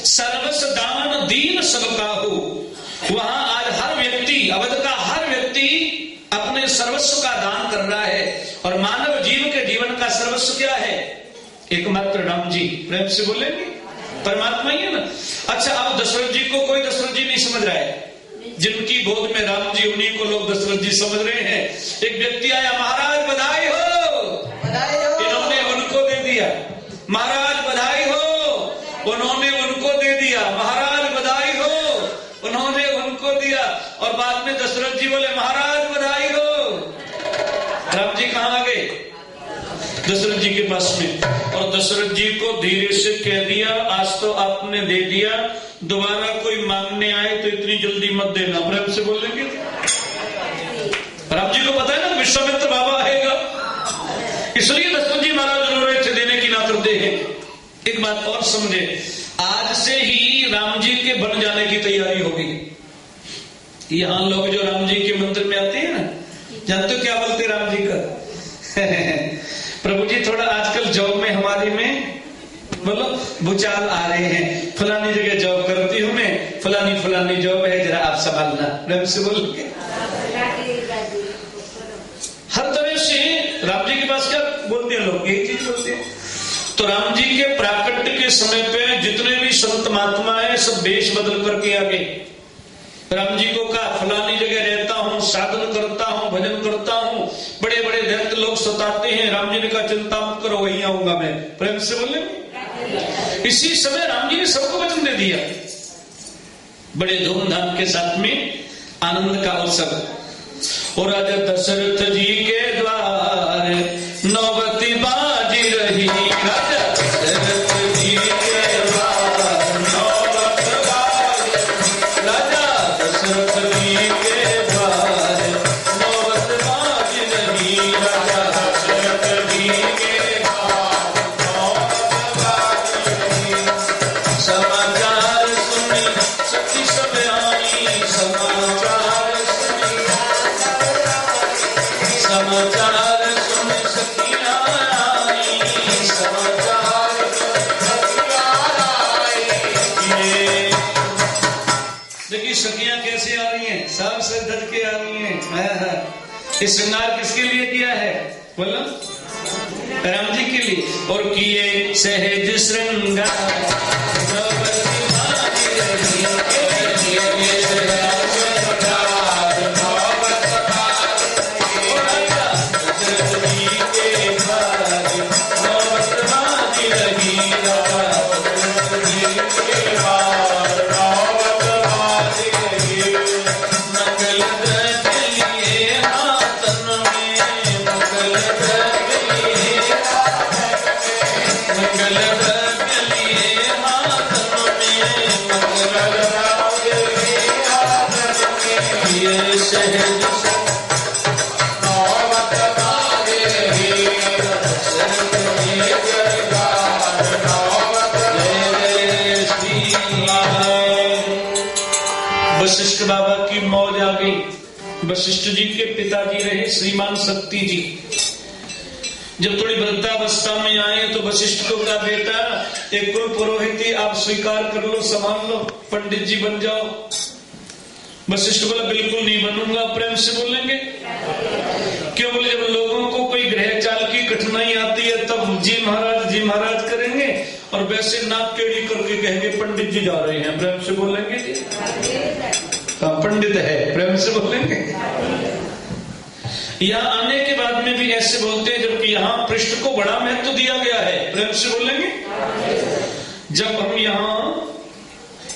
सर्वस दान दीन सबका हो। वहां आज हर व्यक्ति, अवध का हर व्यक्ति अपने सर्वस्व का दान कर रहा है। और मानव जीव के जीवन का सर्वस्व क्या है? एकमात्र राम जी। प्रेम से बोलेंगे, परमात्मा ही है ना। अच्छा, अब दशरथ जी को कोई दशरथ जी नहीं समझ रहा है। जिनकी गोद में राम जी, उन्हीं को लोग दशरथ जी समझ रहे हैं। एक व्यक्ति आया, महाराज बधाई हो, इन्होंने उनको दे दिया। महाराज बधाई हो, उन्होंने उनको दे दिया। महाराज बधाई हो, उन्होंने उनको दिया। और बाद में दशरथ जी बोले महाराज बधाई हो। राम जी कहां आ गए? दशरथ जी के पास में। और दशरथ जी को धीरे से कह दिया, आज तो आपने दे दिया, दोबारा कोई मांगने आए तो इतनी जल्दी मत देना। प्रेम से बोलेंगे। राम जी को पता है ना विश्वामित्र बाबा आएगा, इसलिए दशरथ जी महाराज रो रहे थे देने की ना करते हैं। एक बात और समझे, आज से ही राम जी के बन जाने की तैयारी होगी। यहां लोग जो राम जी के मंदिर में आते हैं ना, जानते हो क्या बोलते राम जी का? प्रभु जी थोड़ा आजकल जॉब में हमारी में बोलो भूचाल आ रहे हैं, फलानी जगह जॉब करती हूं मैं, फलानी जॉब है, जरा आप संभालना। प्रेम से बोलेंगे। हर तरह से राम जी के पास क्या बोलते हैं लोग? एक चीज बोलते हैं। तो राम जी के प्राकट्य के समय पे जितने भी संत महात्मा है सब वेश बदल करके आ गए। राम जी को कहा फलानी जगह रहता हूं, साधन करता हूं, भजन करता हूं, बड़े बड़े दैत्य लोग सताते हैं। राम जी ने कहा चिंता मत करो, वहीं आऊंगा मैं। प्रेम से बोले। इसी समय राम जी ने सबको वचन दे दिया। बड़े धूमधाम के साथ में आनंद का अवसर। और राजा दशरथ जी के द्वार नौबती बाजी रही। राजा दशरथ जी के द्वार नौबत बाजी, राजा दशरथ जी के द्वार नौबत बाजी रही। राजा दशरथ जी के द्वार नौबत बाजी रही। समाचार सुनी सखी सब आई, समाचार सुनी, समाचार सुन सखियां आई, समाचार सखियां आई। देखिए सखियां कैसे आ रही हैं, सब से धज के आ रही हैं। ये श्रृंगार किसके लिए किया है? बोलो राम जी के लिए। और किए सहज श्रृंगार वशिष्ठ बाबा की मौज आ गई। वशिष्ठ जी के पिताजी रहे श्रीमान शक्ति जी। जब थोड़ी वृद्धावस्था में आए तो वशिष्ठ को कहा बेटा एक कुल पुरोहित आप स्वीकार कर लो, संभाल लो, पंडित जी बन जाओ। वशिष्ठ बोला बिल्कुल नहीं बनूंगा। प्रेम से बोलेंगे। क्यों? बोले जब लोगों को कोई ग्रह चाल की कठिनाई आती है तब जी महाराज करेंगे, और वैसे नाक टेढ़ी करके कहेंगे पंडित जी जा रहे हैं। प्रेम से बोलेंगे। पंडित है। प्रेम से बोलेंगे। यहाँ आने के बाद में भी ऐसे बोलते हैं, जबकि यहाँ पृष्ठ को बड़ा महत्व दिया गया है। प्रेम से बोलेंगे। जब हम यहाँ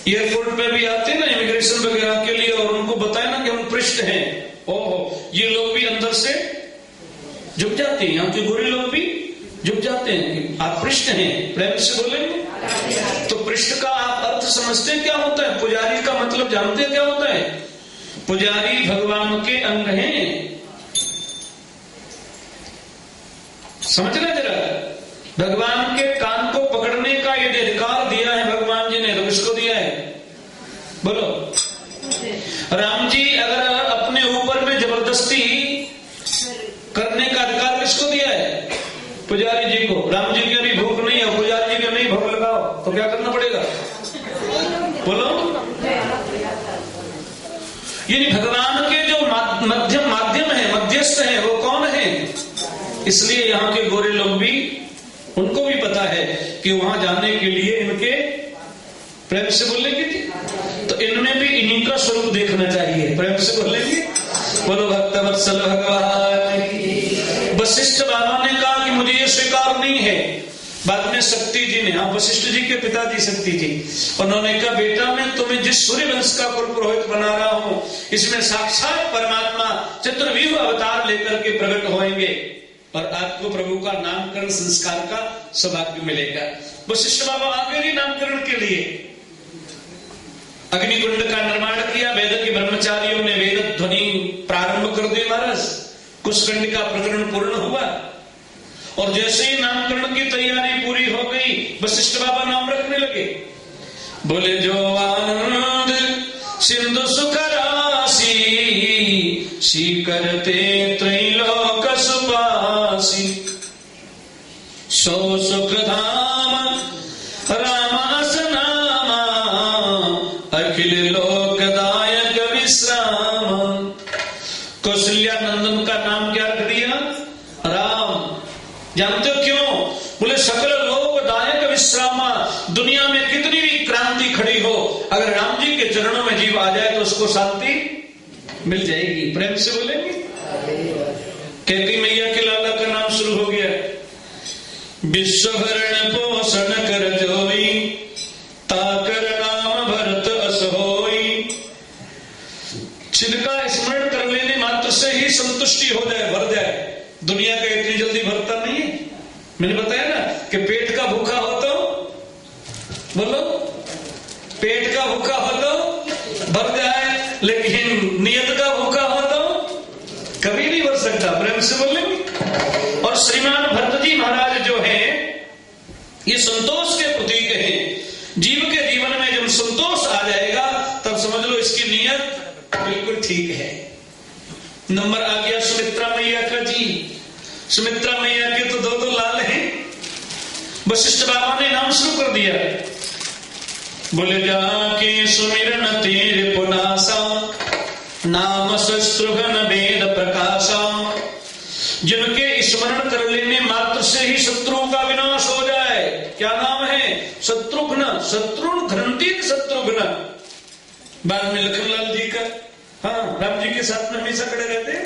एयरपोर्ट पे भी आते हैं ना इमिग्रेशन वगैरह के लिए, और उनको बताए ना कि हम पृष्ठ हैं, ओहो ये लोग भी अंदर से झुक जाते हैं। यहाँ के गोरे लोग भी झुक जाते हैं कि आप पृष्ठ हैं। प्रेम से बोलेंगे। तो पृष्ठ का आप अर्थ समझते हैं क्या होता है? पुजारी का मतलब जानते हैं क्या होता है? पुजारी भगवान के अंग हैं। समझना जरा, भगवान के कान को पकड़ने का यदि अधिकार दिया है भगवान जी ने तो किसको दिया है? बोलो। राम जी अगर अपने ऊपर में जबरदस्ती करने का अधिकार किसको दिया है? पुजारी जी को। राम जी की अभी भूख नहीं है, पुजारी जी की नहीं भूख लगाओ तो क्या करना पड़ेगा? बोलो। यानी भगवान के जो माध्यम है, मध्यस्थ है, वो कौन है? इसलिए यहाँ के गोरे लोग भी, उनको भी पता है कि वहां जाने के लिए इनके प्रेम से बोलेंगे, तो इनमें भी इन्हीं का स्वरूप देखना चाहिए। प्रेम से बोलेंगे, बोलो भक्तवत्सल भगवान की। वशिष्ठ बाबा ने कहा कि मुझे ये स्वीकार नहीं है। बाद में शक्ति जी ने, हाँ वशिष्ठ जी के पिताजी शक्ति जी, उन्होंने कहा बेटा मैं तुम्हें जिस सूर्य वंश का कुल पुरोहित बना रहा हूं, इसमें साक्षात परमात्मा चित्रव्यूह अवतार लेकर के प्रकट होंगे और आपको प्रभु का नामकरण संस्कार का सौभाग्य मिलेगा। वशिष्ठ बाबा आगे ही नामकरण के लिए अग्निकुंड का निर्माण किया। वेद के ब्रह्मचारियों ने वेद ध्वनि प्रारंभ कर दी महाराज। कुशकंड का प्रकरण पूर्ण हुआ और जैसे ही नामकरण की तैयारी पूरी हो गई, वशिष्ठ बाबा नाम रखने लगे। बोले जो आनंद सिंधु सुख राशि, सी करते त्रैलोक सुपासी, सो सुख धाम रामास नामा, अखिल लोकदायक विश्राम। कौशल्या नंदन का नाम क्या रख दिया? राम। जानते हो क्यों? बोले सकल लोकदायक विश्रामा। दुनिया में कितनी भी क्रांति खड़ी हो, अगर राम जी के चरणों में जीव आ जाए तो उसको शांति मिल जाएगी। प्रेम से बोलेंगे। कैकेयी मैया के लाला का नाम शुरू हो गया। विश्व भरण पोषण कर जोई, ताकर नाम भरत अस होई। जिनका स्मरण कर लेने मात्र से ही संतुष्टि हो जाए, भर जाए। दुनिया का इतनी जल्दी भरता नहीं है। मैंने बताया ना कि पेट का भूखा हो तो बोलो, पेट का भूखा हो तो भर जाए, लेकिन नियत का भूखा हो तो कभी नहीं भर सकता। प्रेम से बोलेंगे। और श्रीमान भरत जी महाराज जो है, ये संतोष के प्रतीक हैं। जीव के जीवन में जब संतोष आ जाएगा तब समझ लो इसकी नियत बिल्कुल ठीक है। नंबर आ गया सुमित्रा मैया का जी। सुमित्रा मैया के तो दो लाल हैं। वशिष्ठ बाबा ने नाम शुरू कर दिया। बोले जाके सुमिरन तेरे पुनासा, नाम शत्रुघ्न वेद प्रकाशा। जिनके स्मरण कर लेने मात्र से ही शत्रुओं का विनाश हो जाए। क्या नाम है? शत्रुघ्न। शत्रुघ्न घ्रंथि शत्रुघ्न। बाद में लखनलाल जी का, हाँ राम जी के साथ में हमेशा खड़े रहते हैं।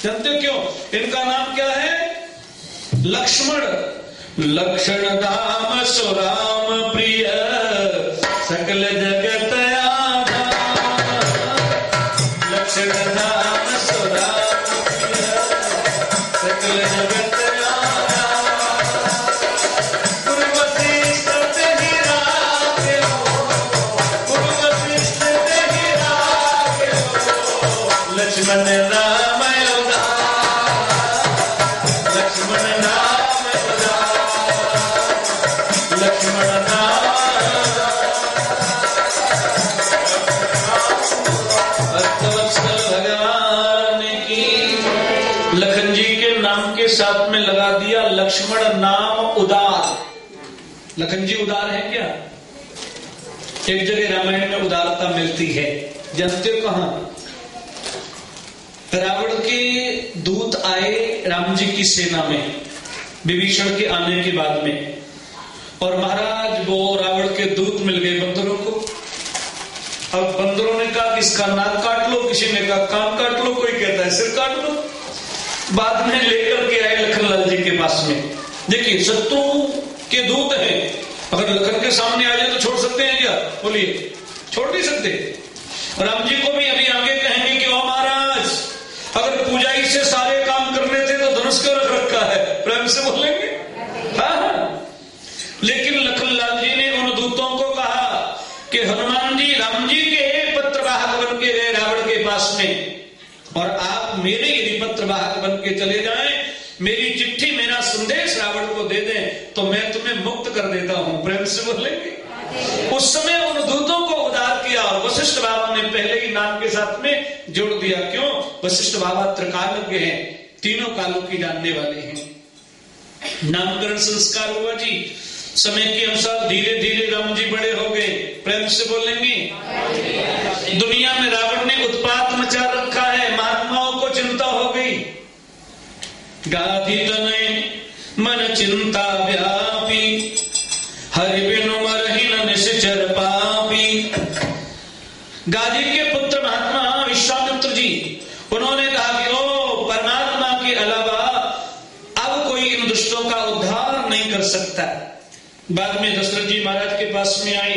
जानते हो क्यों? इनका नाम क्या है? लक्ष्मण। लक्षण धाम सुराम प्रिय, सकल जगत आधार। लक्षण धाम सुराम प्रिय, सकल जगत आधार। गुरु वशिष्ठ तेहि राखे हो, गुरु वशिष्ठ तेहि राखे हो। लक्ष्मण राम उदार, लक्ष्मण राम उदार, लक्ष्मण राम। भक्तवत्सल भगवान की। लखन जी के नाम के साथ में लगा दिया लक्ष्मण नाम उदार। लखन जी उदार है क्या? एक जगह रामायण में उदारता मिलती है, जानते हो कहां? रावण के दूत आए राम जी की सेना में विभीषण के आने के बाद में, और महाराज वो रावण के दूत मिल गए बंदरों को। अब बंदरों ने कहा कि इसका नाक काट लो, किसी ने कहा कान काट लो, कोई कहता है सिर काट लो। बाद में लेकर के आए लखनलाल जी के पास में। देखिए शत्रु के दूत हैं, अगर लखन के सामने आ जाए तो छोड़ सकते हैं क्या? बोलिए, छोड़ नहीं सकते। राम जी को भी अभी आगे कहेंगे कि ओ महाराज, अगर पूजाई से सारे काम करने थे तो धनुष क्यों रख रखा है? प्रेम से बोलेंगे। हाँ, लेकिन लखनलाल जी ने उन दूतों को कहा कि हनुमान जी राम जी के पत्रवाहक बन के गए रावण के पास में, और आप मेरे यदि पत्रवाहक बन के चले जाएं, मेरी चिट्ठी मेरा संदेश रावण को दे दें तो मैं तुम्हें मुक्त कर देता हूं। प्रेम से बोलेंगे। उस समय उन दूतों को उदार किया और वशिष्ठ बाबा ने पहले ही नाम के साथ में जोड़ दिया। क्यों? वशिष्ठ बाबा त्रिकालज्ञ हैं, तीनों कालों की जानने वाले हैं। नामकरण संस्कार हुआ जी। समय के अनुसार धीरे धीरे राम जी बड़े हो गए। प्रेम से बोलेंगे। दुनिया में रावण ने उत्पात मचा रखा है, महात्माओं को चिंता हो गई। गाधी तनय मन चिंता व्यापी, हरि बिनु मरहि न निश्चर पापी। गाधी के पुत्र महात्मा विश्वामित्र जी, उन्होंने कहा कि ओ परमात्मा के अलावा अब कोई इन दुष्टों का उद्धार नहीं कर सकता। बाद में दशरथ जी महाराज के पास में आई।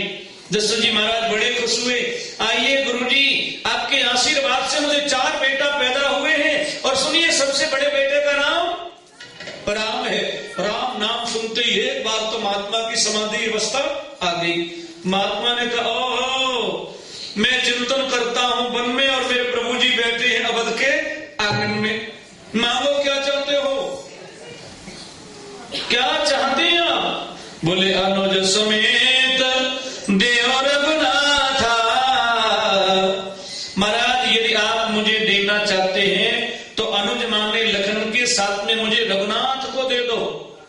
दशरथ जी महाराज बड़े खुश हुए। आइए गुरुजी, आपके आशीर्वाद से मुझे 4 बेटा पैदा हुए हैं, और सुनिए सबसे बड़े बेटे का नाम राम है। राम नाम सुनते ही एक बार तो महात्मा की समाधि अवस्था आ गई। महात्मा ने कहा, ओहो, मैं चिंतन करता हूं वन में, और मेरे प्रभु जी बैठे हैं अवध के आंगन में। मांगो, क्या चाहते हो? क्या चाहते हैं आप? बोले, अनुज समेत देव रघुनाथा। महाराज, यदि आप मुझे देना चाहते हैं तो अनुज माने लखन के साथ में मुझे रघुनाथ को दे दो।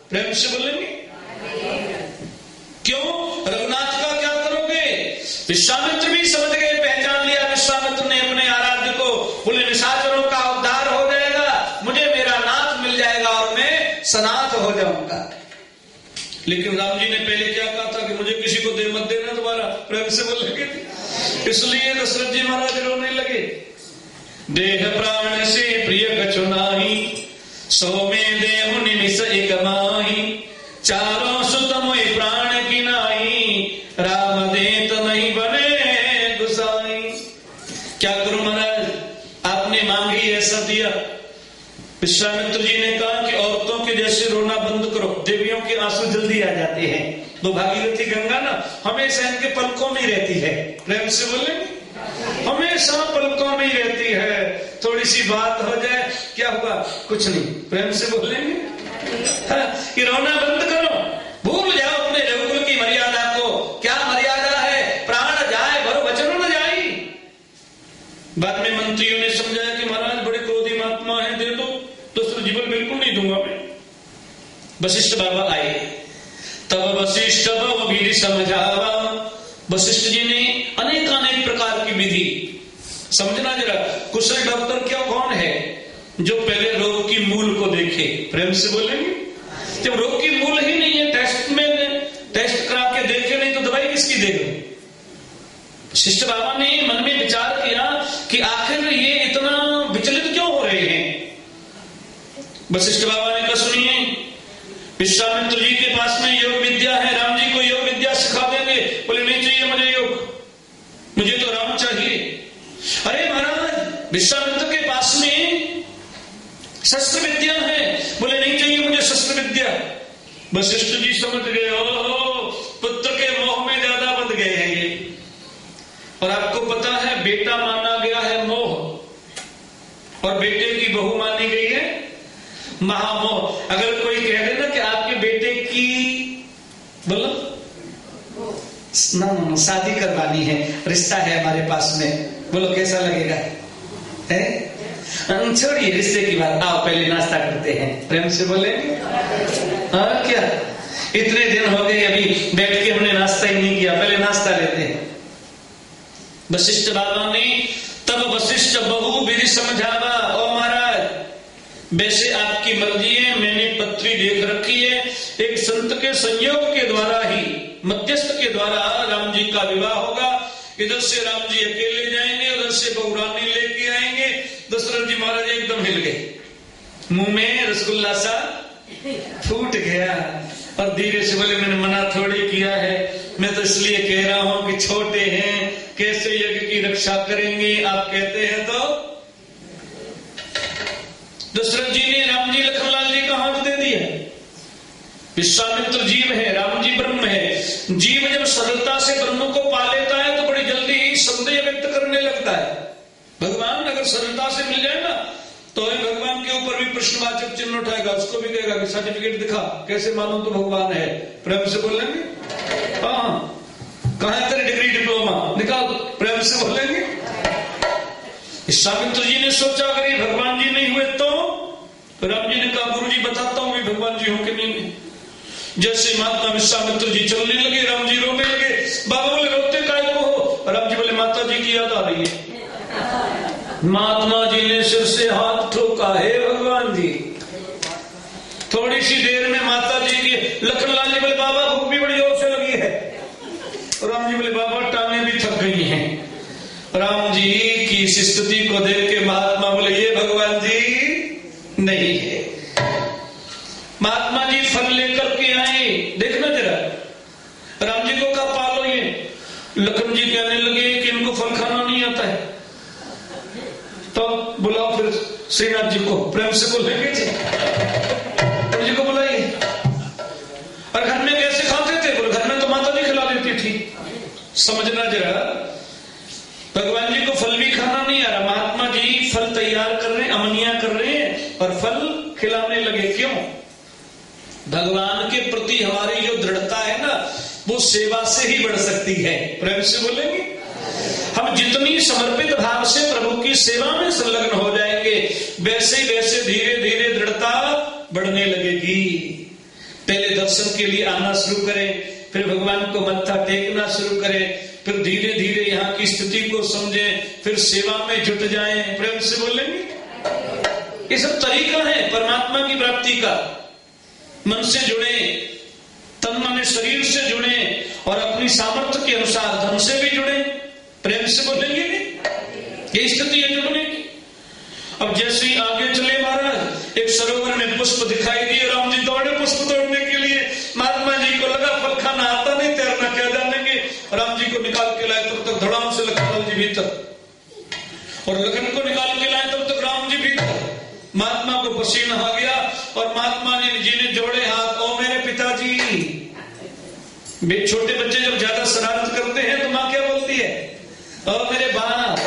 प्रेम से बोलेंगे। क्यों? रघुनाथ का क्या करोगे? विश्वामित्र भी समझ गए, पहचान लिया विश्वामित्र ने अपने आराध्य को। बोले, निशाचरों का उद्धार हो जाएगा, मुझे मेरा नाथ मिल जाएगा और मैं सनाथ हो जाऊंगा। लेकिन राम जी ने पहले क्या कहा था कि मुझे किसी को दे मत देना दोबारा। प्रेम से बोलेंगे। इसलिए दशरथ जी महाराज रोने लगे। देह प्राण से प्रिय कछु नाही, सो में देहु निमिष एक माही। चारों सुत मोहि प्राण की नाई, राम देत नहीं बने गुसाई। क्या करूं महाराज, आपने मांगी ऐसा दिया। विश्वामित्र जी ने कहा कि औरतों के जैसे रोना बंद करो, देवियों के आंसू जल्दी आ जाते हैं। तो भागीरथी गंगा ना हमेशा इनके पलकों में रहती है। प्रेम से बोलेंगे। हमेशा पलकों में रहती है। थोड़ी सी बात हो जाए, क्या हुआ? कुछ नहीं। प्रेम से बोलेंगे। कि रोना बंद करो, भूल जाओ अपने रघुकुल की मर्यादा को। क्या मर्यादा है? प्राण जाए भरो वचन न जाई। बाद में मंत्रियों ने समझाया कि महाराज बड़े क्रोधी महात्मा है, दे दो। तो जीवन बिल्कुल नहीं दूंगा मैं। वशिष्ठ बाबा आए, तब वशिष्ठ बहु विधि समझावा। वशिष्ठ जी ने अनेक प्रकार की विधि। समझना जरा, कुशल डॉक्टर क्या कौन है? जो पहले रोग की मूल को देखे। प्रेम से बोलेंगे। जब रोग की मूल ही नहीं है, टेस्ट करा के देखे नहीं, तो दवाई किसकी देंगे? वशिष्ठ बाबा ने मन में विचार किया कि आखिर ये इतना विचलित क्यों हो रहे हैं। वशिष्ठ बाबा ने कहा, सुनिए, विश्वामित्र जी के पास में योग विद्या है, राम जी को योग विद्या सिखा देंगे। बोले, नहीं चाहिए मुझे योग, मुझे तो राम चाहिए। अरे महाराज, विश्वामित्र के पास में शस्त्र विद्या है। बोले, नहीं चाहिए मुझे शस्त्र विद्या। वशिष्ठ जी समझ गए, ओहो, पुत्र के मोह में ज्यादा बंध गए हैं ये। और आपको पता है, बेटा माना गया है मोह, और बेटे की बहू मानी गई है महामोह। अगर कोई कह दे ना कि आपके बेटे की, बोलो ना शादी करवानी है, रिश्ता है हमारे पास में, बोलो कैसा लगेगा? है? छोड़िए रिश्ते की बात, आओ पहले नाश्ता करते हैं। प्रेम से बोले। हाँ, क्या इतने दिन हो गए अभी बैठ के हमने नाश्ता ही नहीं किया, पहले नाश्ता लेते हैं। वशिष्ठ बाबा ने तब वशिष्ठ बहु विधि समझावा। ओ महाराज, वैसे आपकी मर्जी है, मैंने पत्री देख रखी है, एक संत के संयोग के द्वारा ही, मध्यस्थ के द्वारा राम जी का विवाह होगा। इधर से राम जी अकेले जाएंगे, उधर से बहुरानी लेके आएंगे। दशरथ जी महाराज एकदम हिल गए, मुंह में रसगुल्ला सा फूट गया, और धीरे से बोले, मैंने मना थोड़ी किया है, मैं तो इसलिए कह रहा हूं कि छोटे हैं, कैसे यज्ञ की रक्षा करेंगे, आप कहते हैं तो। दशरथ जी ने राम जी लखनलाल जी का हाथ दे दिया। विश्वामित्र जीव है, राम जी ब्रह्म है। जीव जब सरलता से ब्रह्म को पा लेता है तो बड़ी जल्दी संदेह व्यक्त करने लगता है। भगवान अगर सरलता से मिल जाए ना, तो भगवान के ऊपर भी प्रश्नवाचक चिन्ह उठाएगा, उसको भी कहेगा कि सर्टिफिकेट दिखा, कैसे मालूम तो भगवान है। प्रेम से बोलेंगे। हाँ, कहाँ है तेरी डिग्री डिप्लोमा, निकाल। प्रेम से बोलेंगे। विश्वामित्र जी ने सोचा अगर ये भगवान जी नहीं हुए तो राम जी ने कहा, गुरु जी बताता हूं भगवान जी हूं कि नहीं। जैसे महात्मा विश्वामित्र जी चलने लगे, राम जी रोने लगे। बाबा बोले रोते काय को हो? राम जी बोले माता जी की याद आ रही है। महात्मा जी ने सिर से हाथ ठोका, हे भगवान जी। थोड़ी सी देर में माता जी की लखनलाल जी बोले बाबा भूख भी बड़ी जोर से लगी है। राम जी बोले बाबा टांगे भी थक गई हैं। राम जी की इस स्थिति को देख के महात्मा बोले ये भगवान जी नहीं है। महात्मा जी फल लेकर के आए, देखना जरा। राम जी को कहा पालो ये। लखन जी कहने लगे कि इनको फल खाना नहीं आता है। तो बुलाओ फिर श्रीनाथ जी को, प्रेम से बोलेंगे जी को बुलाइए। और घर में कैसे खाते थे? बोले घर में तो माता जी खिला देती थी। समझना जरा, भगवान जी को फल भी खाना नहीं आ रहा, महात्मा जी फल तैयार कर रहे हैं, अमनिया कर रहे हैं और फल खिलाने लगे। क्यों? भगवान के प्रति हमारी जो दृढ़ता है ना, वो सेवा से ही बढ़ सकती है। प्रेम से बोलेंगे। हम जितनी समर्पित भाव से प्रभु की सेवा में संलग्न हो जाएंगे, वैसे वैसे धीरे धीरे दृढ़ता बढ़ने लगेगी। पहले दर्शन के लिए आना शुरू करें, फिर भगवान को मत्था टेकना शुरू करें, फिर धीरे धीरे यहाँ की स्थिति को समझें, फिर सेवा में जुट जाएं। प्रेम से बोलेंगे। ये सब तरीका है परमात्मा की प्राप्ति का। मन से जुड़े, तन मन शरीर से जुड़े और अपनी सामर्थ्य के अनुसार धन से भी जुड़े। प्रेम से बोलेंगे। ये स्थिति है जुड़ने की। अब जैसे ही आगे चले महाराज, एक सरोवर में पुष्प दिखाई दिए। राम जी दौड़े पुष्प तोड़ने के लिए। महात्मा जी को लगा फल खाना आता नहीं, तैरना क्या जानेंगे। राम जी को निकाल के लाए, तब तक धड़ाम से लखनलाल जी भीतर, और लखन को निकाल के लाए, तब तक राम जी भीतर। महात्मा को पसीना आ गया और महात्मा जी ने जोड़े हाथ, ओ मेरे पिताजी। छोटे बच्चे जब ज्यादा शरारत करते हैं तो माँ क्या बोलती है? ओ मेरे बाप,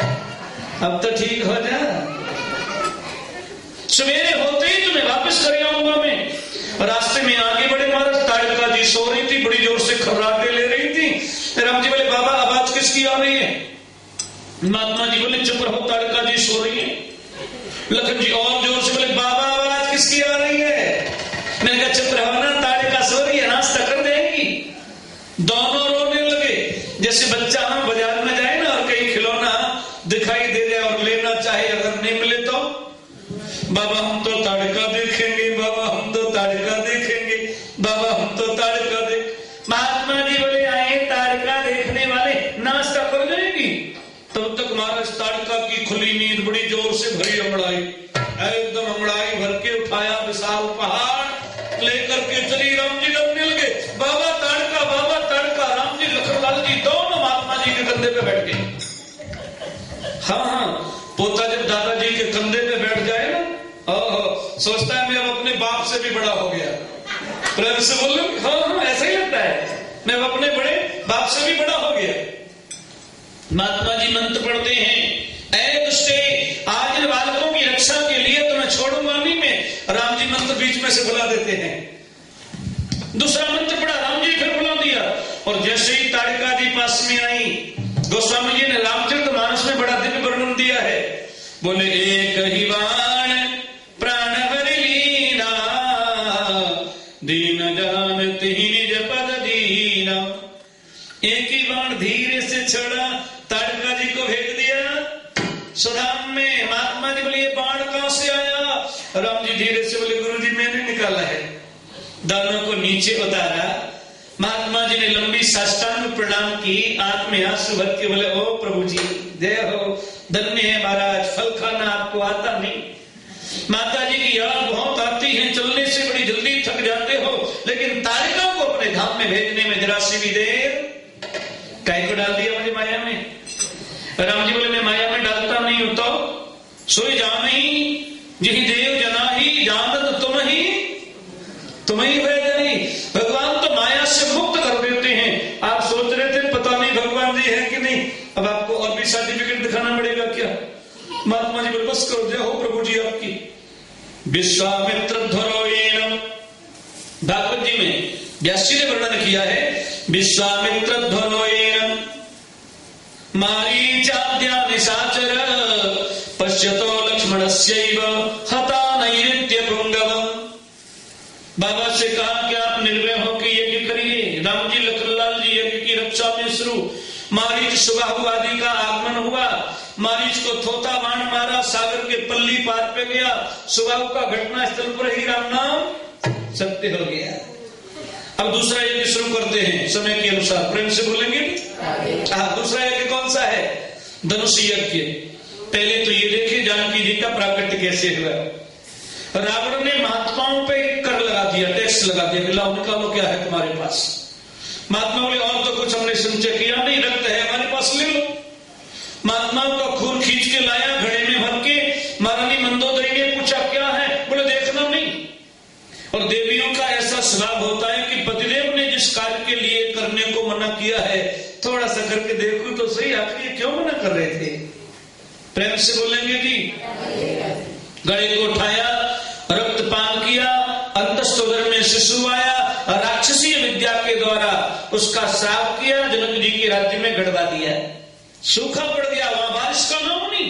अब तो ठीक हो जा, सवेरे होते ही तुम्हें वापस कर आऊंगा मैं। रास्ते में आगे बढ़े महाराज, ताड़का जी सो रही थी, बड़ी जोर से खर्राटे ले रही थी। राम जी बोले बाबा आवाज किसकी आ रही है? महात्मा जी बोले चुप रहो, ताड़का जी सो रही है। लखन जी और जोर से बोले बाबा आवाज किसकी आ रही है? मैंने कहा चुप रहो ना, ताड़का सो रही है, नाश्ता कर देगी। दोनों रोने लगे। जैसे बच्चा हम बाजार में जाए ना और कहीं खिलौना दिखाई दे जाए और लेना चाहे, अगर नहीं मिले तो बाबा हम तो ताड़का देखेंगे, बाबा हम तो ताड़का देखेंगे, बाबा हम तो ताड़का देख। महात्मा जी बोले आए ताड़का देखने वाले, नाश्ता कर जाएगी। तब तक महाराज ताड़का की खुली नींद बड़ी जोर से भरी अंगड़ाई, एकदम अंगड़ाई भर के उठाया, विशाल पहाड़ लेकर के चली। राम जी डरने लगे, बाबा ताड़का, बाबा ताड़का। राम जी लखनलाल जी दोनों महात्मा जी के कंधे पे बैठ गए। हाँ, पोता जब दादाजी के कंधे पे बैठ जाए ना, सोचता है मैं अब अपने बाप से भी बड़ा हो गया। प्रेम से बोलो। हाँ, ऐसा ही लगता है, मैं अब अपने बड़े बाप से भी बड़ा हो गया। महात्मा जी मंत्र पढ़ते हैं, ऐ दुष्टे, आज इन बालकों की रक्षा के लिए तो मैं छोड़ूंगा नहीं मैं। राम जी मंत्र बीच में से बुला देते हैं। दूसरा मंत्र पढ़ा, राम जी फिर बुला दिया। और जैसे ही ताड़का जी पास में आई, गोस्वामी जी ने रामचरितमानस में बड़ा दिव्य वर्णन दिया है। बोले एक ही बाण प्राण हरि लीना, दीन जानत ही निज पद दीना। एक ही बाण धीरे से छोड़ा, ताड़का जी को भेज दिया सुधाम में। महात्मा जी बोले ये बाण कहां से आया? राम जी धीरे से बोले गुरु जी मैंने निकाला है। दानों को नीचे उतारा। महात्मा जी ने लंबी साष्टांग प्रणाम की, आंख में आंसू भर के बोले ओ प्रभु जी जय हो, धन्य है महाराज, फल खाना आपको आता नहीं। माता जी की याद बहुत आती है, चलने से बड़ी जल्दी थक जाते हो, लेकिन ताड़का को अपने धाम में भेजने में जरा सी भी देर काय को डाल दिया मुझे माया में। राम जी बोले मैं माया में डालता नहीं हूं, तो सोई जान ही यही देव जना ही जानत तुम ही नहीं। भगवान तो माया से मुक्त कर देते हैं। आप सोच रहे थे पता नहीं भगवान जी है कि नहीं, अब आपको और भी सर्टिफिकेट दिखाना पड़ेगा क्या? महात्मा जी बोले बस करो, जय हो प्रभु जी आपकी। विश्वामित्र ध्वरोएनम, भागवत जी में व्यास जी ने वर्णन किया है, विश्वामित्र ध्वरोएनम मारीचाद्या निशाचर पश्यतो लक्ष्मणस्यैव हता नैऋत्य पुंगवम्। बाबा से कहा कि आप निर्भय हो कि में शुरू। मारीच सुबाहु आदि का आगमन हुआ, मारीच को थोथा बाण मारा, सागर के पल्ली पार पे गया, सुबाहु का घटना स्थल पर ही राम नाम सत्य हो गया। अब दूसरा यज्ञ शुरू करते हैं समय के अनुसार, प्रेम से बोलेंगे। दूसरा यज्ञ कौन सा है? धनुष यज्ञ। पहले तो ये देखिए जानकी जी का प्राकट्य कैसे हुआ। रावण ने महात्माओं पे कर लगा दिया, टैक्स लगा दिया कि लाओ निकालो क्या है तुम्हारे पास। महात्मा बोले और तो कुछ हमने संचय किया नहीं, रक्त है हमारे पास ले लो। महात्माओं का खून खींच के लाया घड़े में भर के। महारानी मंदोदरी ने पूछा क्या है? बोले देखना नहीं। और देवियों का ऐसा स्वभाव होता है कि पतिदेव ने जिस कार्य के लिए करने को मना किया है थोड़ा सा करके देखो तो सही, आखिर ये क्यों मना कर रहे थे? प्रेम से बोलेंगे जी। गड़े को उठाया, रक्तपान किया, अंतस्तोदर में शिशु आया, राक्षसीय विद्या के द्वारा उसका श्राप किया, जनक जी के राज्य में गड़वा दिया, सूखा पड़ गया, वहां बारिश का नाम नहीं।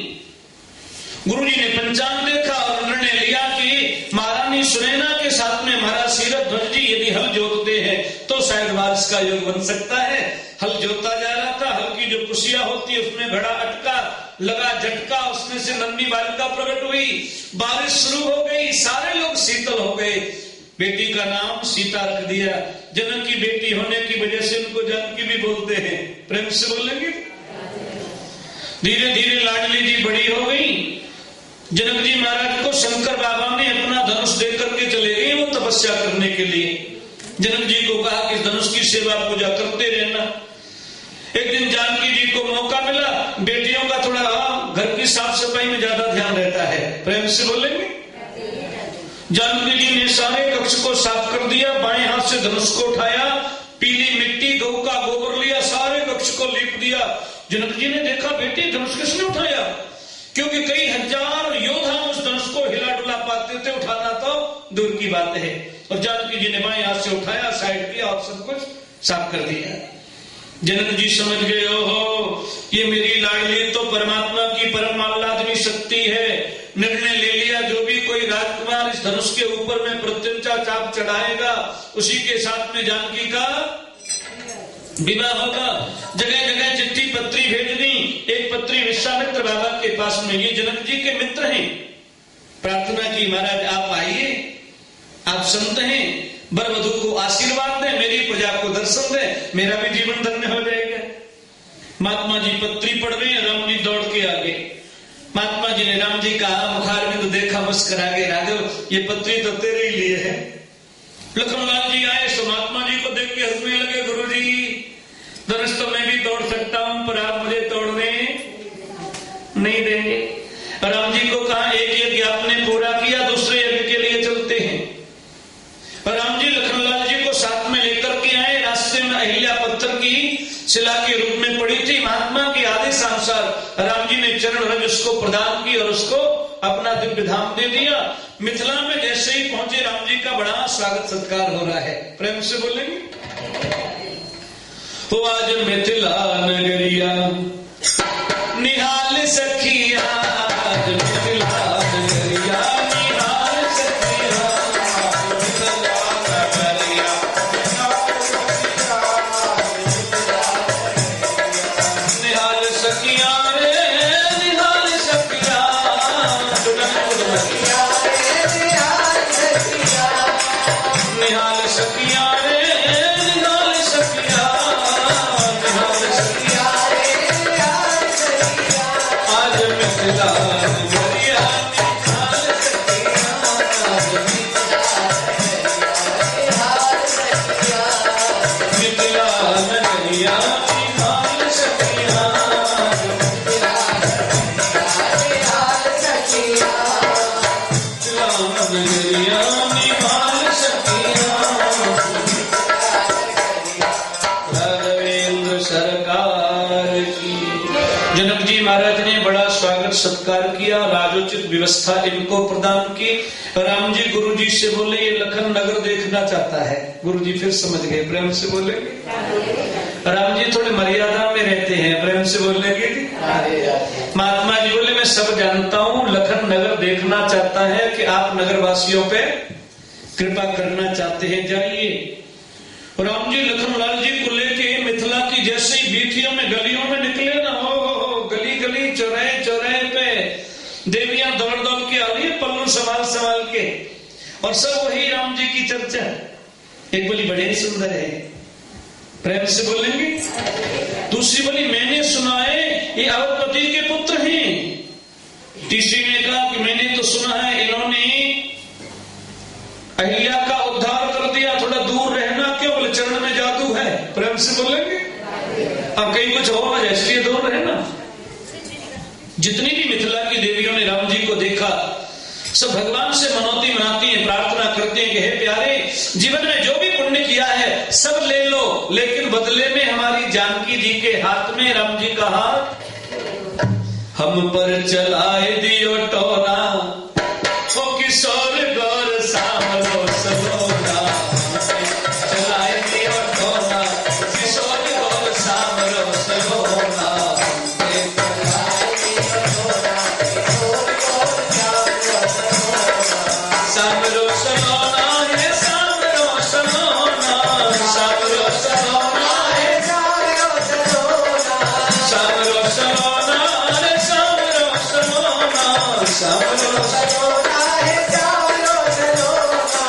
गुरुजी ने पंचांग देखा और निर्णय लिया कि महारानी सुनैना के साथ में महाराज सीरध्वज जी यदि हल जोतते हैं तो शायद बारिश का योग बन सकता है। हल जोता जा रहा था, हल की जो कुशिया होती है उसमें घड़ा अटका, लगा झटका, उसमें से नन्ही बालिका प्रकट हुई, बारिश शुरू हो गई, सारे लोग शीतल हो गए। बेटी का नाम सीता रख दिया। जनक की बेटी होने की वजह से उनको जानकी भी बोलते हैं। प्रेम से बोलेंगे। धीरे धीरे लाडली जी बड़ी हो गई। जनक जी महाराज को शंकर बाबा ने अपना धनुष दे करके चले गए वो तपस्या करने के लिए। जनक जी को कहा कि धनुष की सेवा पूजा करते रहना। एक दिन जानकी जी को मौका मिला, बेटियों का थोड़ा घर की साफ सफाई में ज्यादा ध्यान रहता है। प्रेम से बोलेंगे। जानकी जी ने सारे कक्ष को साफ कर दिया, बाएं हाथ से धनुष को उठाया, पीली मिट्टी गऊ का गोबर लिया, सारे कक्ष को लीप दिया। जनक जी ने देखा बेटी धनुष किसने उठाया? क्योंकि कई हजार योद्धा उस धनुष को हिला डुला पाते थे, उठाना तो दूर की बात है। और जानकी जी ने बाएं हाथ से उठाया, साइड किया और सब कुछ साफ कर दिया। जनक जी समझ गए, ओहो ये मेरी लाडली तो परमात्मा की परम आह्लादनी शक्ति है। निर्णय ले लिया, जो भी कोई राजकुमार इस धनुष के ऊपर में प्रत्यंचा चाप चढ़ाएगा उसी के साथ में जानकी का विवाह होगा। जगह जगह चिट्ठी पत्री भेज दी। एक पत्री विश्वामित्र बाबा के पास में, ये जनक जी के मित्र हैं, प्रार्थना की महाराज आप आइए, आप संत हैं, वर वधू को आशीर्वाद दें, मेरी प्रजा को दर्शन दें, मेरा भी जीवन धन्य हो जाएगा। महात्मा जी पत्री पढ़ रहे हैं, राम जी दौड़ के आ गए। महात्मा जी ने राम जी का मुखार में तो देखा, मुस्कुरा गए, राघव ये पत्री तो तेरे ही लिए है। लखनलाल जी आए तो महात्मा जी को देख के हंसने लगे, गुरु जी धनुष तो मैं भी तोड़ सकता हूं पर आप मुझे तोड़ने नहीं देंगे। राम जी को कहा एक यज्ञ आपने पूरा किया, दूसरे यज्ञ के लिए चलते हैं। राम जी लखनलाल जी को साथ में लेकर के आए। रास्ते में अहिल्या पत्थर की शिला के रूप में पड़ी थी। महात्मा के आदेशानुसार राम जी ने चरण रज उसको प्रदान की और उसको अपना दिव्य धाम दे दिया। मिथिला में जैसे ही पहुंचे राम जी का बड़ा स्वागत सत्कार हो रहा है। प्रेम से बोलेंगे। तो आज मिथिला नगरिया निहाल सखिया, आज मिथिला नगरिया निहाल सखिया, निहाल सखिया रे निहाल सखिया, निहाल सखिया रे निहाल सखिया, आज मिथिला नगरिया निहाल सखिया, मिथिला नगरिया निहाल सखिया, नगरिया निहाल सखिया। राघवेंद्र सरकार की। जनक जी महाराज ने बड़ा स्वागत सत्कार किया, राजोचित व्यवस्था इनको प्रदान की। राम जी गुरु जी से बोले ये लखन नगर देखना चाहता है। गुरु जी फिर समझ गए। प्रेम से बोलेंगे। राम जी थोड़े मर्यादा में रहते हैं। प्रेम से बोलेंगे। महात्मा जी बोले मैं सब जानता हूँ, लखन नगर देखना चाहता है कि आप नगरवासियों पे कृपा करना चाहते हैं, जाइए। राम जी लखनलाल जी को लेके मिथिला की जैसे ही बीथियों में गलियों में निकले ना, हो गली गली चौराहे चौराहे पे देवियां दौड़ दौड़ के आ रही है पल्लू संभाल संभाल के, और सब वही राम जी की चर्चा। एक बोली बड़े सुंदर है, प्रेम से बोलेंगे। दूसरी बोली मैंने सुना है ये अवधपति के पुत्र हैं। तीसरी ने कहा कि मैंने तो सुना है इन्होंने अहिल्या का उद्धार कर दिया, थोड़ा दूर रहना। क्यों? बोले चरण में जादू है। प्रेम से बोलेंगे। अब कहीं कुछ हो ना, इसलिए दूर रहना। जितनी भी मिथिला की देवियों ने राम जी को देखा, सब भगवान से मनौती मनाती हैं, प्रार्थना करती हैं कि हे प्यारे, जीवन में जो भी पुण्य किया है सब ले लो, लेकिन बदले में हमारी जानकी जी के हाथ में राम जी का हाथ हम पर चलाए दियो टोना, ओ किशोर गौर सामरो सलोना, चलाए दियो टोना, किशोर गौर सामरो सलोना, सामरो सलोना है, सामरो सलोना, सामरो सलोना है, सामरो सलोना, सामरो सलोना है, सामरो सलोना, सामरो सलोना है, सामरो सलोना,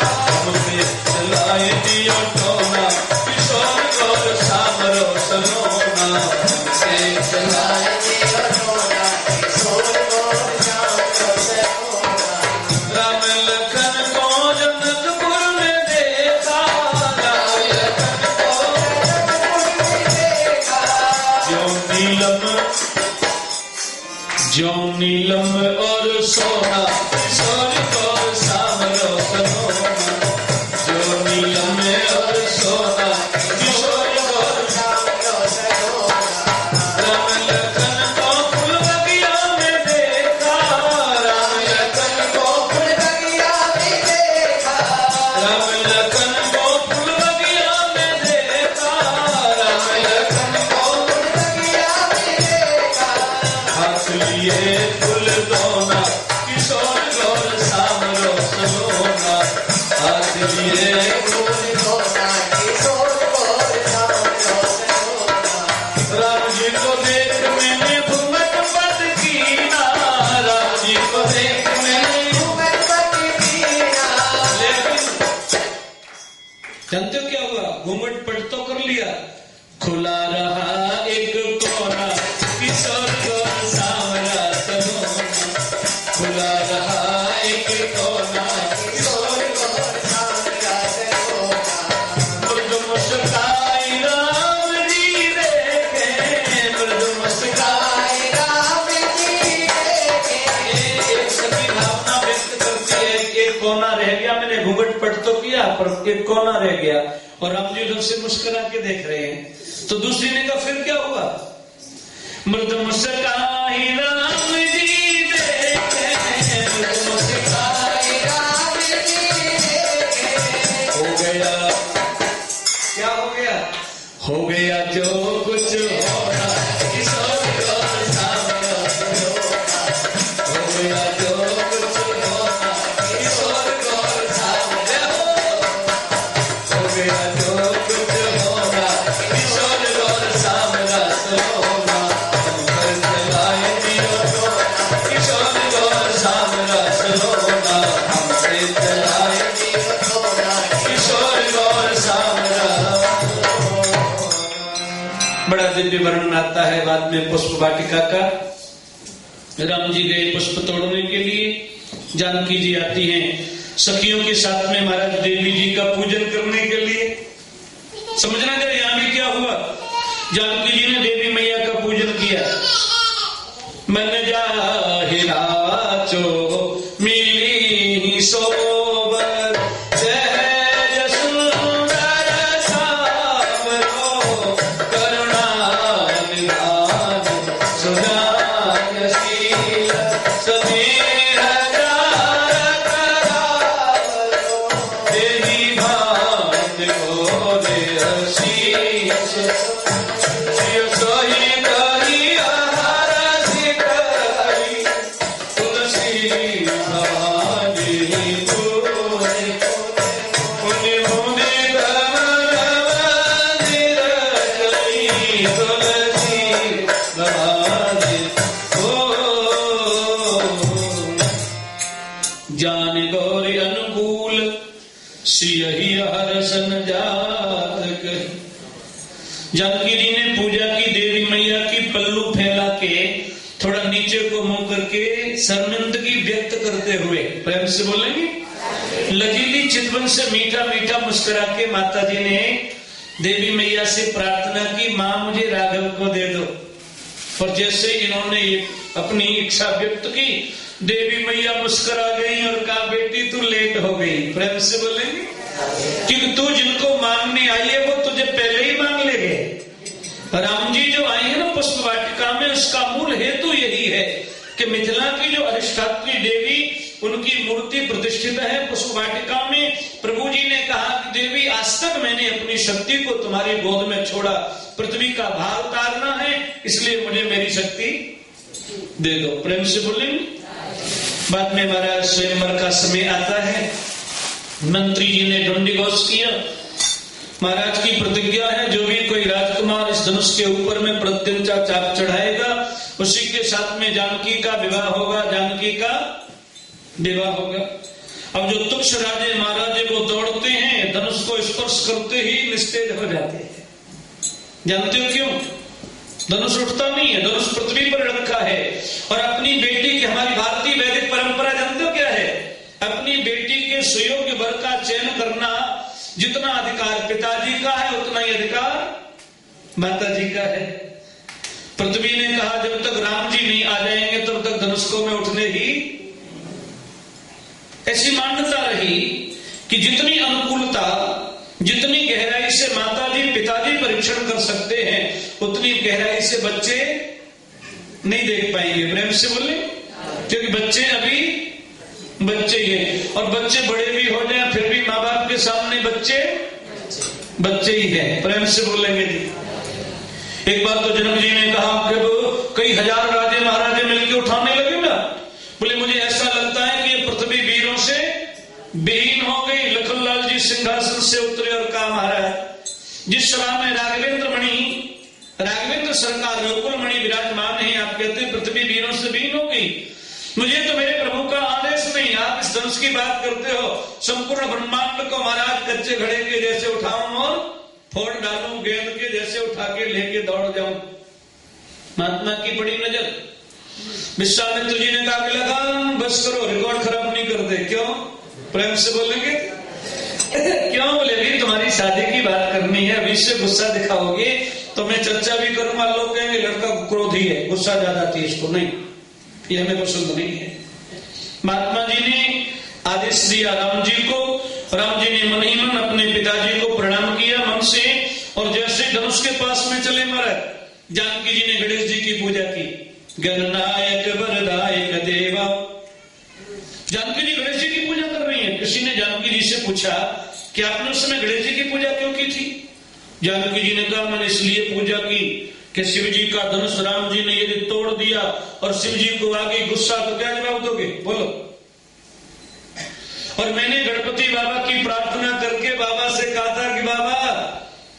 मुझे चलाए दियो टोना, किशोर गौर सामरो सलोना, मुझे चलाए दियो टोना, किशोर गौर सामरो सलोना। राम लखन को जनकपुर में देखा, राम लखन को जनकपुर में देखा, ज्यों नीलम और सोना, किशोर गौर सामरो सलोना, ज्यों नीलम और सोना, किशोर गौर सामरो सलोना। राम लखन को फूल बगिया में देखा, राम लखन को फूल बगिया में देखा, राम लखन को फूल बगिया में देखा, राम लखन को फूल बगिया में देखा, हाथ लिए फूल दोना, किशोर गौर सामरो सलोना, हाथ लिए फूल दोना, किशोर गौर सामरो सलोना। राम जी को देख मैंने घूमट पद कीना, राम जी को देख मैंने घूमट पद कीना, लेकिन जानते हो क्या हुआ? घूमट पट तो कर लिया, खुला रहा एक कोना, किशोर गौर सामरा सलोना, खुला रहा एक कोना, किशोर गौर सामरा सलोना। मृदु मुस्काई राम जी देखे, मृदु मुस्काई राम जी देखे, एक सभी भावना व्यक्त करती है। एक कोना रह गया, मैंने घूंघट पट तो किया पर एक कोना रह गया, और राम जी उधर से मुस्कुरा के देख रहे हैं। तो दूसरी ने कहा फिर क्या हुआ? मृदु मुस्काई राम जी देखे, मृदु मुस्काई राम जी देखे, हो गया क्या हो गया? हो गया जो कुछ होना, किशोर गौर सामरो सलोना, हो गया जो कुछ होना, किशोर गौर सामरो, हो गया जो कुछ होना, किशोर गौर सामरा सलोना, हम पर चलाए दियो टोना, किशोर गौर सामरा सलोना, हमसे चलाए दियो टोना, किशोर गौर सामरा। बड़ा दिव्य वर्णन आता है बाद में पुष्प वाटिका का। राम जी गए पुष्प तोड़ने के लिए, जानकी जी आती हैं सखियों के साथ में महाराज देवी जी का पूजन करने के लिए। समझना जरा यहां भी क्या हुआ? जानकी जी ने देवी मैया का पूजन किया। मन जाहिरा चो मिली सोबर, जय सुंदर सावरो, करुणा निधान सुजानशील, सनेह जार करावरो, देहि भांत को दे आशीष, जिय सोहि कही आहार सिकरी, तुलसी भवानी नीचे को मुंह करके शर्मिंदगी व्यक्त करते हुए प्रेम से बोलेंगे, लजीली चितवन से मीठा मीठा मुस्कुरा के माता जी ने देवी मैया से प्रार्थना की, मां मुझे राघव को दे दो। और जैसे इन्होंने अपनी इच्छा व्यक्त की, देवी मैया मुस्कुरा गई और कहा, बेटी तू लेट हो गई। प्रेम से बोलेंगे, क्योंकि तू जिनको मांगने आई है वो तुझे पहले ही मांग ले गए। राम जी जो आए हैं ना पुष्प वाटिका में, उसका मूल हेतु यही है कि मिथिला की जो अधिष्ठात्री देवी, उनकी मूर्ति प्रतिष्ठित है पुष्प वाटिका में। प्रभु जी ने कहा कि देवी, आज तक मैंने अपनी शक्ति को तुम्हारी गोद में छोड़ा, पृथ्वी का भार उतारना है, इसलिए मुझे मेरी शक्ति दे दो। प्रेम से बोलेंगे। बाद में महाराज स्वयंवर का समय आता है, मंत्री जी ने दंडीघोष किया। महाराज की प्रतिज्ञा है, जो भी कोई राजकुमार इस धनुष के ऊपर में प्रत्यंचा चाप चढ़ाएगा, उसी के साथ में जानकी का विवाह होगा, जानकी का विवाह होगा। अब जो तुक्ष राजे महाराजे वो दौड़ते हैं, धनुष को स्पर्श करते ही निस्तेज हो जाते हैं। जानते हो क्यों? धनुष उठता नहीं है, धनुष पृथ्वी पर रखा है। और अपनी बेटी की, हमारी भारतीय वैदिक परंपरा जानते हो क्या है? अपनी बेटी के सुयोग्य वर का चयन करना, जितना अधिकार पिताजी का है उतना ही अधिकार माता जी का है। पृथ्वी ने कहा, जब तक राम जी नहीं आ जाएंगे तब तक धनुष को मैं उठने ही। ऐसी मान्यता रही कि जितनी अनुकूलता, जितनी गहराई से माता जी पिताजी परीक्षण कर सकते हैं, उतनी गहराई से बच्चे नहीं देख पाएंगे। प्रेम से बोले, क्योंकि बच्चे अभी बच्चे ही हैं, और बच्चे बड़े भी हो जाए फिर भी माँ बाप के सामने बच्चे बच्चे ही हैं। प्रेम से बोलेंगे जी। एक बार तो जनक जी ने कहा, जब कई हजार राजे महाराजे मिलकर उठाने लगे ना, बोले मुझे ऐसा लगता है कि ये पृथ्वी वीरों से विहीन हो गई। लखनलाल जी सिंहासन से उतरे और कहा, महाराज जिस सभा में राघवेंद्र सरकार रघुकुल मणि विराजमान है, आप कहते हैं पृथ्वी वीरों से विहीन हो गई। मुझे तो मेरे प्रभु का आदेश नहीं, आप इस धनुष की बात करते हो। संपूर्ण ब्रह्मांड को महाराज कच्चे घड़े के जैसे उठाऊं और फोड़ डालूं, गेंद के जैसे उठा के लेके दौड़ जाऊं। महात्मा की बड़ी नजर। विश्वामित्र जी ने कहा कि लगाम बस करो, रिकॉर्ड खराब नहीं करते। क्यों? प्रेम से बोलेंगे। क्यों? बोले भी तुम्हारी शादी की बात करनी है, अभी से गुस्सा दिखाओगे तो मैं चर्चा भी करूंगा, लोग कहेंगे लड़का क्रोधी है, गुस्सा ज्यादा थी इसको। नहीं, ये हमें पसंद नहीं है। महात्मा जी ने आदेश दिया राम जी को। राम जी ने मन ही मन अपने पिताजी को प्रणाम किया मन से, और जैसे धनुष के पास में चले महाराज, जानकी जी ने गणेश जी की पूजा की। गणनायक वरदायक देवा। जानकी जी गणेश जी की पूजा कर रही है। किसी ने जानकी जी से पूछा कि आपने उस समय गणेश जी की पूजा क्यों की थी? जानकी जी ने कहा, मैंने इसलिए पूजा की कि शिव जी का धनुष राम जी ने यदि तोड़ दिया और शिव जी को आगे गुस्सा, तो क्या जवाब दोगे? बोलो। और मैंने गणपति बाबा की प्रार्थना करके बाबा से कहा था कि बाबा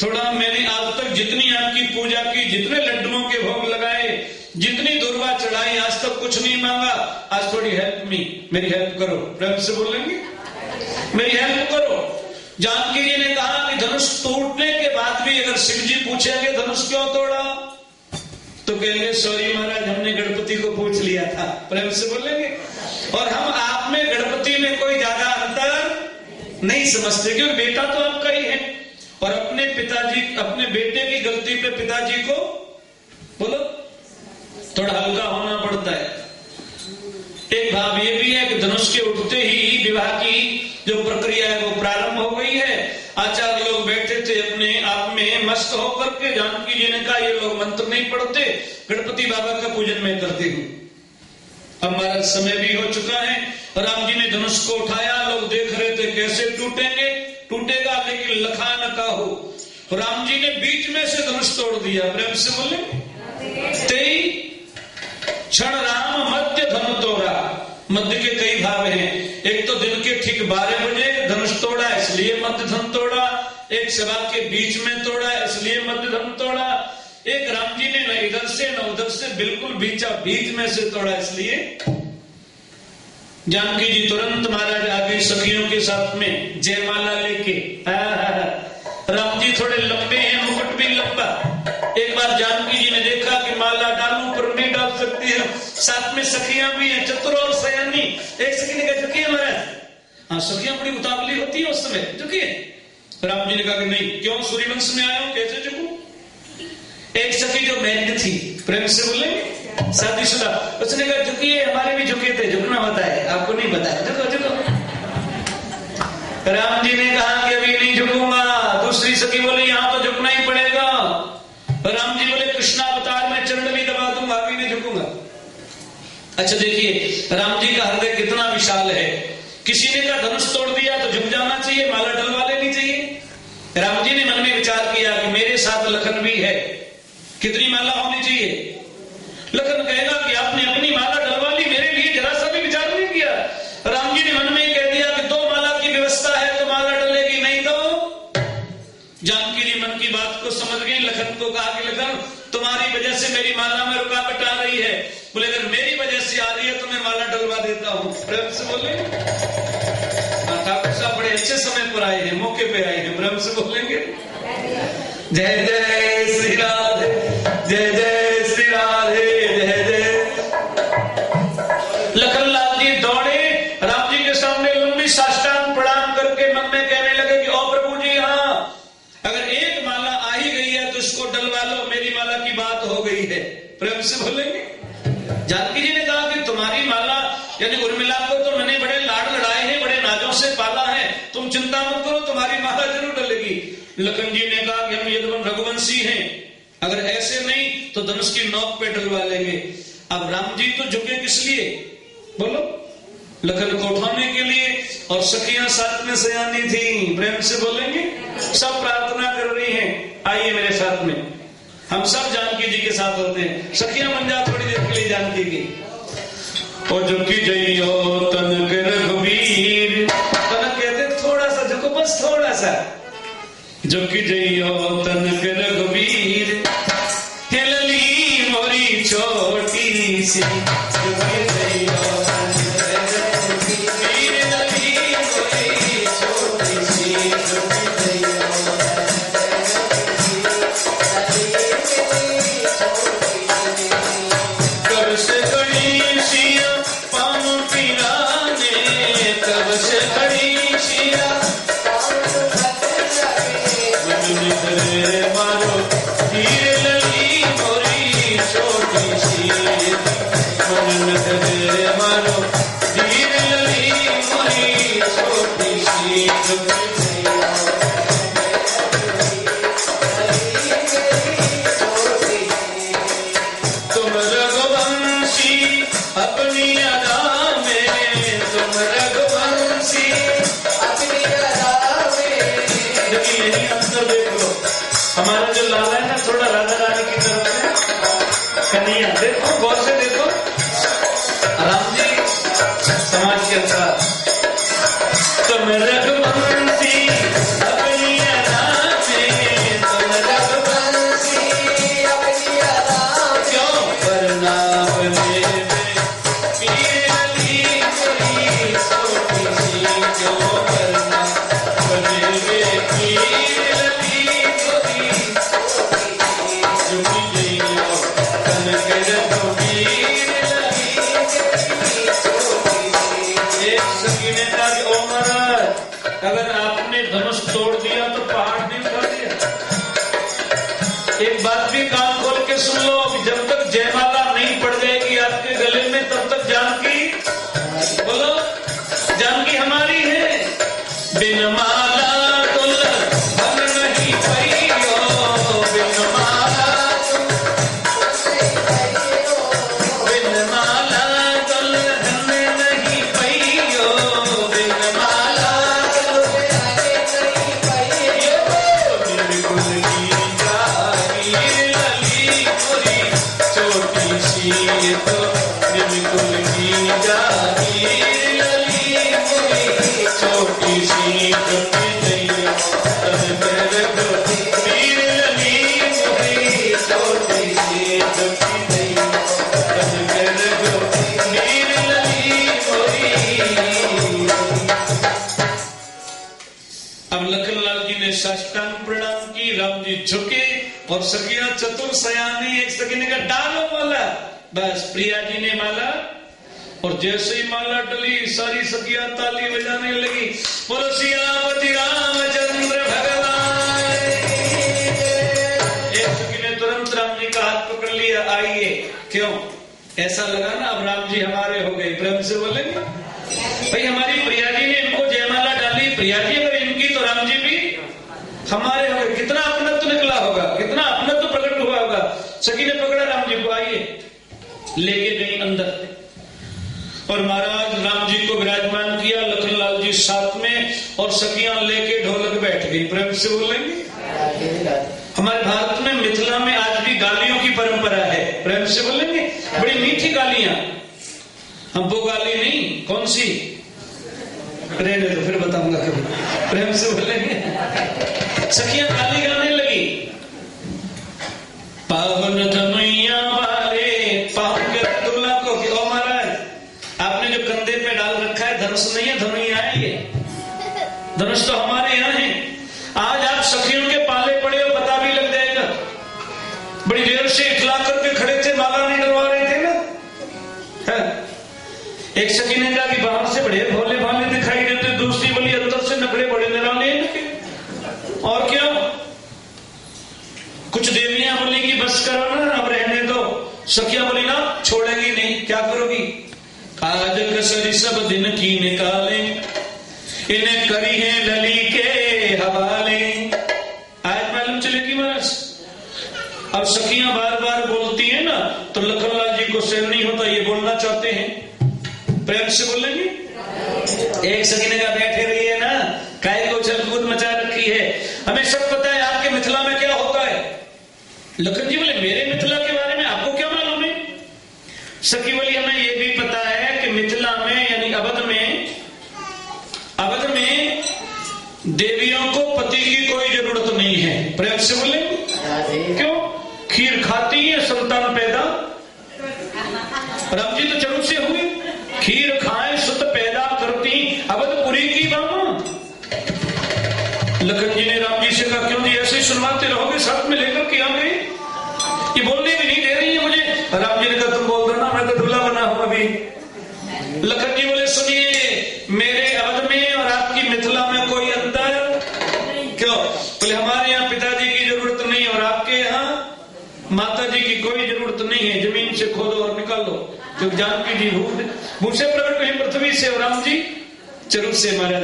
थोड़ा, मैंने आज तक जितनी आपकी पूजा की, जितने लड्डुओं के भोग लगाए, जितनी दुर्वा चढ़ाई, आज तक कुछ नहीं मांगा, आज थोड़ी हेल्प मी, मेरी हेल्प करो। प्रेम से बोलेंगे, मेरी हेल्प करो। जानकी जी ने कहा कि धनुष टूटने के बाद भी अगर शिव जी पूछेंगे धनुष क्यों तोड़ा, तो कहेंगे सॉरी महाराज, हमने गणपति को पूछ लिया था। प्रेम से बोलेंगे। और हम आप में गणपति में कोई ज्यादा अंतर नहीं समझते, क्योंकि बेटा तो आपका ही है। और अपने पिताजी, अपने बेटे की गलती पे पिताजी को बोलो थोड़ा हल्का होना पड़ता है। एक भाव ये भी है कि धनुष के उठते ही विवाह की जो प्रक्रिया है वो प्रारंभ हो गई है। आचार्य लोग बैठे थे अपने आप में मस्त होकर के। जानकी जी ने कहा, ये लोग मंत्र नहीं पढ़ते, गणपति बाबा का पूजन मैं करती हूँ। हमारा समय भी हो चुका है। राम जी ने धनुष को उठाया, लोग देख रहे थे कैसे टूटेंगे, टूटेगा लेकिन लखा न काहू। राम जी ने बीच में से धनुष तोड़ दिया। प्रेम से बोले, तेई क्षण राम मध्य धनु तोड़ा। मध्य के कई भाव हैं। एक तो दिन के ठीक 12 बजे धनुष तोड़ा, इसलिए मध्य धनु तोड़ा। एक सभा के बीच में तोड़ा, इसलिए मध्य धनु तोड़ा। एक राम जी ने न इधर से न उधर से, बिल्कुल बीच में से तोड़ा, इसलिए। जानकी जी तुरंत महाराज आ गई सखियों के साथ में जयमाला लेके। राम जी थोड़े लंबे हैं, मुकुट भी लंबा। एक बार जानकी जी ने देखा कि माला डालूं पर नहीं डाल सकती है, साथ सखियां भी हैं, चतुर और सयानी। एक सखी ने कहा झुकिए महाराज। हाँ, सखियां बड़ी उतावली होती है उस समय, झुकिए। राम जी ने कहा कि नहीं, क्यों सूर्यवंश में आया हूं, कैसे झुकूं? एक सखी जो मैरिड थी, प्रेम से बोलेंगे, शादीशुदा, उसने कहा झुकिए, हमारे भी झुके थे, झुकना होता है, आपको नहीं पता है, झुको झुको। राम जी ने कहा कि अभी नहीं झुकूंगा। दूसरी सखी बोले यहां तो झुकना ही पड़ेगा। राम जी बोले कृष्णा अवतार में चरण भी दबा दूंगा, अभी नहीं झुकूंगा। अच्छा देखिए, राम जी का हृदय कितना विशाल है। किसी ने कहा धनुष तोड़ दिया तो झुक जाना चाहिए, माला डलवा लेनी चाहिए। राम जी ने मन में विचार किया कि मेरे साथ लखन भी है, कितनी माला होनी चाहिए? लखन कहेगा कि आपने अपनी माला डलवा ली, मेरे लिए जरा सा भी विचार नहीं किया। राम जी ने मन में कह दिया कि 2 माला की व्यवस्था है तो माला डलेगी, नहीं तो। जानकी जी मन की बात को समझ गई। लखन को कहा कि लखन, तुम्हारी वजह से मेरी माला में रुकावट आ रही है। बोले अगर मेरी वजह से आ रही है तो मैं माला डलवा देता हूं। प्रेम से बोले। ठाकुर साहब बड़े अच्छे समय पर आए हैं, मौके पे आए हैं, प्रेम से बोलेंगे जय जय श्री राधे, जय जय श्री राधे, जय जय। लखनलाल जी दौड़े, राम जी के सामने लंबी साष्टांग प्रणाम करके मन में कहने लगे कि ओ प्रभु जी, हाँ अगर एक माला आ ही गई है तो इसको डलवा लो, मेरी माला की बात हो गई है। प्रेम से बोलेंगे। जानकी जी ने कहा कि तुम्हारी माला यानी उर्मिला को तो मैंने बड़े लाड लड़ाए हैं, बड़े नाजों से पाला है, तुम चिंता मत करो, तुम्हारी माला जरूर डलेगी। लखन जी ने कहा कि हम यदुवंश रघुवंशी हैं, अगर ऐसे नहीं तो धनुष की नोक पे डलवा लेंगे। अब राम जी तो झुके किस लिए बोलो? लखन को उठाने के लिए, और सखियां साथ में सयानी थी। प्रेम से बोलेंगे। सब प्रार्थना कर रही हैं, आइए मेरे साथ में, हम सब जानकी जी के साथ होते हैं। सखियां बन जा थोड़ी देर के लिए जानकी की। ओ झुकी जइयो तन के रघुवीर, तन कहते थोड़ा सा झुको, बस थोड़ा सा। झुकी जइयो तन के रघुवीर, हिलली मोरी छोटी सी, झुकी जइयो हमारा जो लाला है ना, थोड़ा राधा रानी की तरफ से कन्हैया, देखो गौर से देखो, राम जी समाज के अंदर तुम रघुवंशी अपनी अदा में, तुम रघुवंशी अपनी अदा में, क्यों वरना बने पीरली कोई छोटी सी, क्यों वरना बने पीरली। अगर आपने धनुष तोड़ दिया तो पहाड़ नहीं उठा दिया। एक बात भी कान खोल के सुन लो, जब तक जयमाला नहीं पड़ जाएगी आपके गले में, तब तक जानकी बोलो, जानकी हमारी है। बिन माला दुल्हन नहीं पैयो, बिन माला बिन माला दुल्हन नहीं पैयो, बिन माला साष्टांग प्रणाम की, राम जी झुके और सखियां चतुर सयानी। एक सखी ने कहा डालो माला, बस प्रिया जी ने माला और जैसे ही माला डली सारी सखियां ताली बजाने लगी, बोलो सियापति रामचंद्र भगवान। एक सखी ने तुरंत राम जी का हाथ पकड़ लिया, आइए। क्यों? ऐसा लगा ना अब राम जी हमारे हो गए। प्रेम से बोलेंगे भाई, हमारी प्रिया जी ने इनको जयमाला डाली, प्रिया जी अगर इनकी तो राम जी भी हमारे हो गए। कितना अपनत्व निकला होगा, कितना अपनत्व प्रकट हुआ होगा। सखी ने पकड़ा राम जी को, आइए। लेके गई अंदर और महाराज राम जी को विराजमान किया, लखनलाल जी साथ में, और सखियां लेके ढोलक बैठ गई। प्रेम से बोलेंगे। हमारे भारत में, मिथिला में आज भी गालियों की परंपरा है। प्रेम से बोलेंगे। बड़ी मीठी गालियां। हम वो गाली नहीं, कौन सी रहने दो, फिर बताऊंगा कभी। प्रेम से बोलेंगे। सखियां गाली गाने लगी, पावन धनुइया वाले पावन के दूल्हा को। ओ महाराज, आपने जो कंधे पे डाल रखा है धनुष नहीं है, धनुइया है ये। धनुष तो हमारे यहाँ है। आज आप सखियों के पाले पड़े हो, पता भी लग जाएगा। बड़ी देर से इखला करके खड़े थे, माला नहीं डलवा रहे थे ना। एक सखी ने कहा कि बाहर से बड़े भोले भाले दिखाई देते, दूसरी बोली अंदर से नखड़े बड़े निराले। और क्या? कुछ देवियां बोली कि बस करो ना, अब रहने दो। सखियां बोली ना, छोड़ेगी नहीं। क्या करोगी? आज कसरी सब दिन की निकाले, इन्हें करी है लली के हवाले। आज मालूम चलेगी महाराज। अब सखियां बार बार बोलती है ना, तो लखनलाल जी को सहन नहीं होता, ये बोलना चाहते हैं। प्रेम से बोलेंगे। एक सखी ने कहा बैठे रहिए ना, काय को उछल कूद मचा रखी है, हमें सब पता है आपके मिथिला में क्या होता है। लखन जी बोले मेरे मिथिला के बारे में आपको क्या मालूम है? सखी बोली हमें ये भी पता है कि मिथिला में यानी अवध में देवियों को पति की कोई जरूरत नहीं है। प्रेम से बोले। क्यों? खीर खाती है, संतान पैदा। राम जी तो जरूर से हुए, खीर खाए सुत पैदा करती अवधपुरी की बामा। लखन जी ने राम जी से कहा क्यों जी ऐसे सुनवाते रहोगे, साथ में लेकर के आ गए, ये बोलने भी नहीं दे रही है मुझे। राम जी ने कहा तुम बोल दो ना, मैं तो दूल्हा बना हूं अभी। लखन जी बोले सुनिए, मेरे अवध में और आपकी मिथिला में कोई अंतर क्यों? बोले हमारे यहाँ पिताजी की जरूरत नहीं और आपके यहाँ माता जी की कोई जरूरत नहीं है, जमीन से खोदो और निकालो। जो जानकी जी भूमि से प्रकट हुई, पृथ्वी से, और राम जी चरुप से। महाराज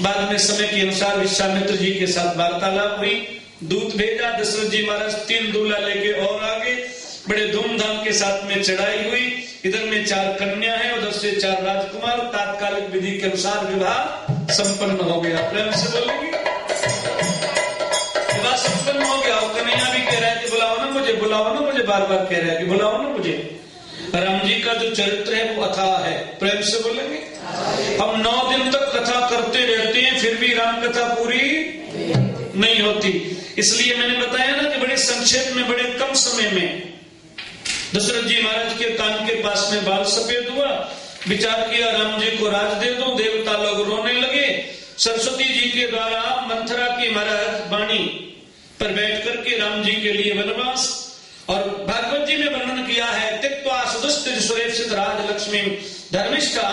बाद में समय के अनुसार विश्वामित्र जी के साथ वार्तालाप हुई, दूत भेजा, दशरथ जी महाराज 3 दूल्हा लेके और आगे, बड़े धूमधाम के साथ में चढ़ाई हुई। इधर में 4 कन्या है, उधर से 4 राजकुमार। तात्कालिक विधि के अनुसार विवाह संपन्न हो गया। प्रेम से बोलेंगे। विवाह संपन्न हो गया। और कन्या भी कह रहा है कि बुलाओ ना मुझे, बुलाओ ना मुझे, बार बार कह रहा है कि बुलाओ ना मुझे। राम जी का जो चरित्र है वो अथाह है। प्रेम से बोलेंगे। हम 9 दिन तक कथा करते रहते हैं, फिर भी राम कथा पूरी नहीं होती। इसलिए मैंने बताया ना कि बड़े संक्षेप में, बड़े कम समय में दशरथ जी महाराज के कान के पास में बाल सफेद हुआ। विचार किया राम जी को राज दे दो। देवता लोग रोने लगे। सरस्वती जी के द्वारा मंथरा की महाराज वाणी पर बैठ करके राम जी के लिए वनवास, और भागवत जी में वर्णन किया है, त्यक्त्वा सुदुष्ट सुरेक्षित राज लक्ष्मी धर्मिष्ठा